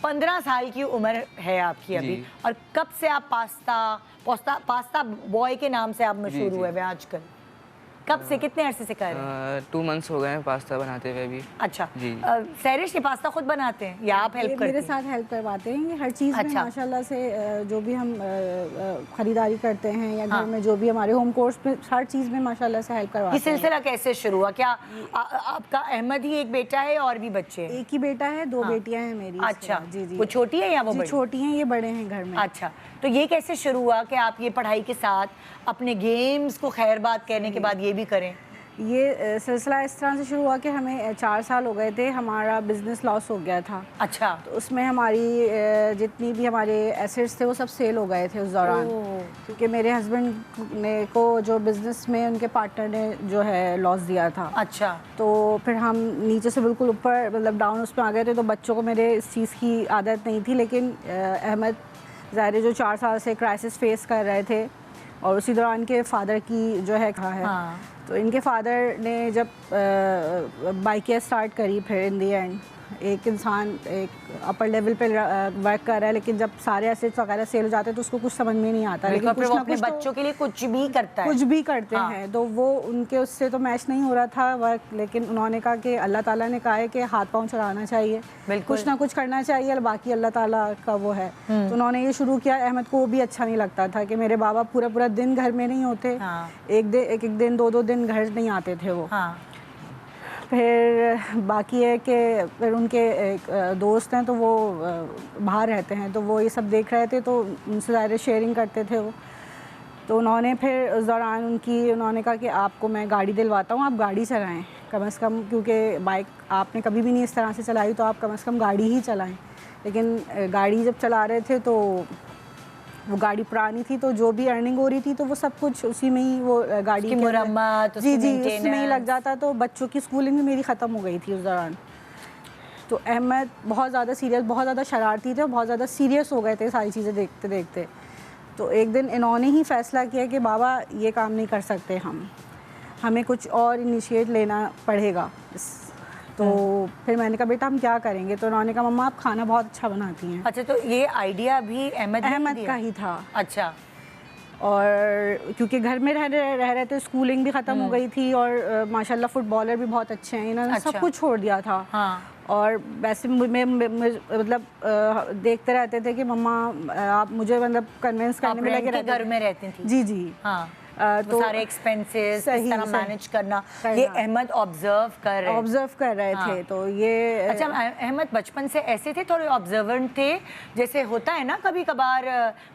15 साल की उम्र है आपकी अभी, और कब से आप पास्ता बॉय के नाम से आप मशहूर हुए हैं आजकल? कब से, कितने अरसे से कर रहे हैं? 2 मंथ्स हो गए हैं पास्ता बनाते हुए अभी। अच्छा जी। सैरिश, ये पास्ता खुद बनाते हैं या आप हेल्प करते हैं? मेरे साथ हेल्प करवाते हैं, ये हर चीज़ में माशाल्लाह से जो भी हम ख़रीदारी करते हैं या घर में जो भी हमारे होम कोर्स में हर चीज़ में माशाल्लाह से हेल्प करवाते हैं। ये सिलसिला कैसे शुरू हुआ? क्या आपका अहमद ही एक बेटा है और भी बच्चे हैं? एक ही बेटा है, 2 बेटियां हैं मेरी। अच्छा जी जी। वो छोटी है या वो बड़ी? छोटी हैं, ये बड़े हैं घर में। अच्छा, तो ये कैसे शुरू हुआ कि आप ये पढ़ाई के साथ अपने गेम्स को खैरबाद कहने के बाद ये भी करें? ये सिलसिला इस तरह से शुरू हुआ कि हमें 4 साल हो गए थे, हमारा बिज़नेस लॉस हो गया था। अच्छा। तो उसमें हमारी जितनी भी हमारे एसेट्स थे वो सब सेल हो गए थे उस दौरान, क्योंकि मेरे हस्बैंड ने को जो बिज़नेस में उनके पार्टनर ने जो है लॉस दिया था। अच्छा। तो फिर हम नीचे से बिल्कुल ऊपर मतलब डाउन उसमें आ गए थे। तो बच्चों को मेरे इस चीज़ की आदत नहीं थी, लेकिन अहमद ज़ाहिर जो 4 साल से क्राइसिस फेस कर रहे थे और उसी दौरान के फादर की जो है कहा है। हाँ। तो इनके फादर ने जब बाइकियाँ स्टार्ट करी, फिर इन दी एंड एक इंसान एक अपर लेवल पे वर्क कर रहा है, लेकिन जब सारे एसेट्स वगैरह सेल हो जाते हैं तो उसको कुछ समझ में नहीं आता, लेकिन कुछ ना अपने कुछ बच्चों के लिए कुछ भी करता है, कुछ भी करते हैं। तो वो उनके उससे तो मैच नहीं हो रहा था वर्क, लेकिन उन्होंने कहा कि अल्लाह ताला ने कहा है कि हाथ पांव चलाना चाहिए, कुछ ना कुछ करना चाहिए, बाकी अल्लाह ताला का वो है। तो उन्होंने ये शुरू किया। अहमद को वो भी अच्छा नहीं लगता था कि मेरे बाबा पूरा पूरा दिन घर में नहीं होते, एक दिन 2 दिन घर नहीं आते थे वो। फिर बाकी है कि फिर उनके एक दोस्त हैं तो वो बाहर रहते हैं, तो वो ये सब देख रहे थे, तो उनसे ज़्यादा शेयरिंग करते थे वो। तो उन्होंने फिर उस दौरान उन्होंने कहा कि आपको मैं गाड़ी दिलवाता हूँ, आप गाड़ी चलाएं कम से कम, क्योंकि बाइक आपने कभी भी नहीं इस तरह से चलाई, तो आप कम से कम गाड़ी ही चलाएं। लेकिन गाड़ी जब चला रहे थे तो वो गाड़ी पुरानी थी, तो जो भी अर्निंग हो रही थी तो वो सब कुछ उसी में ही वो गाड़ी की मरम्मत, जी उसमें ही लग जाता। तो बच्चों की स्कूलिंग भी मेरी ख़त्म हो गई थी उस दौरान। तो अहमद बहुत ज़्यादा सीरियस, बहुत ज़्यादा शरारती थे, बहुत ज़्यादा सीरियस हो गए थे सारी चीज़ें देखते देखते। तो एक दिन इन्होंने ही फ़ैसला किया कि बाबा ये काम नहीं कर सकते, हमें कुछ और इनिशिएट लेना पड़ेगा। तो फिर मैंने कहा बेटा हम क्या करेंगे? तो उन्होंने कहा मम्मा आप खाना बहुत अच्छा बनाती हैं। अच्छा, तो ये आइडिया भी अहमद का ही था। अच्छा। और क्योंकि घर में रह रहे थे, स्कूलिंग भी ख़त्म हो गई थी, और माशाल्लाह फुटबॉलर भी बहुत अच्छे हैं, इन्होंने सब कुछ छोड़ दिया था। और वैसे मतलब देखते रहते थे कि मम्मा आप मुझे मतलब कन्विंस करने में लगे रहते, घर में रहती थी। जी जी। तो सारे एक्सपेंसेस इस तरह मैनेज करना, ये अहमद ऑब्जर्व कर रहे थे। तो ये अच्छा, अहमद बचपन से ऐसे थे, थोड़े ऑब्जर्वेंट थे, जैसे होता है ना कभी कभार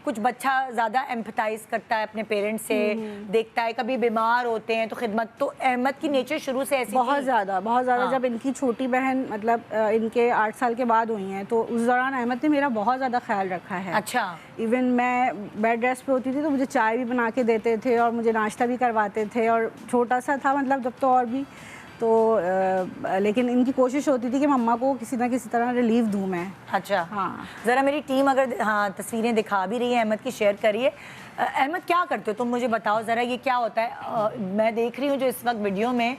कुछ बच्चा ज़्यादा एम्पथाइज करता है अपने पेरेंट्स से, देखता है, कभी बीमार होते हैं तो खिदमत। तो अहमद की नेचर शुरू से ऐसी बहुत ज़्यादा। जब इनकी छोटी बहन मतलब इनके 8 साल के बाद हुई हैं, तो उस दौरान अहमद ने मेरा बहुत ज़्यादा ख्याल रखा है। अच्छा। इवन मैं बेड रेस्ट पे होती थी तो मुझे चाय भी बना के देते थे और मुझे नाश्ता भी करवाते थे, और छोटा सा था मतलब जब तो और भी तो लेकिन इनकी कोशिश होती थी कि मम्मा को किसी ना किसी तरह रिलीफ दूँ मैं। अच्छा। हाँ, ज़रा मेरी टीम अगर तस्वीरें दिखा भी रही है अहमद की, शेयर करिए। अहमद क्या करते हो तुम, मुझे बताओ ज़रा, ये क्या होता है? मैं देख रही हूँ जो इस वक्त वीडियो में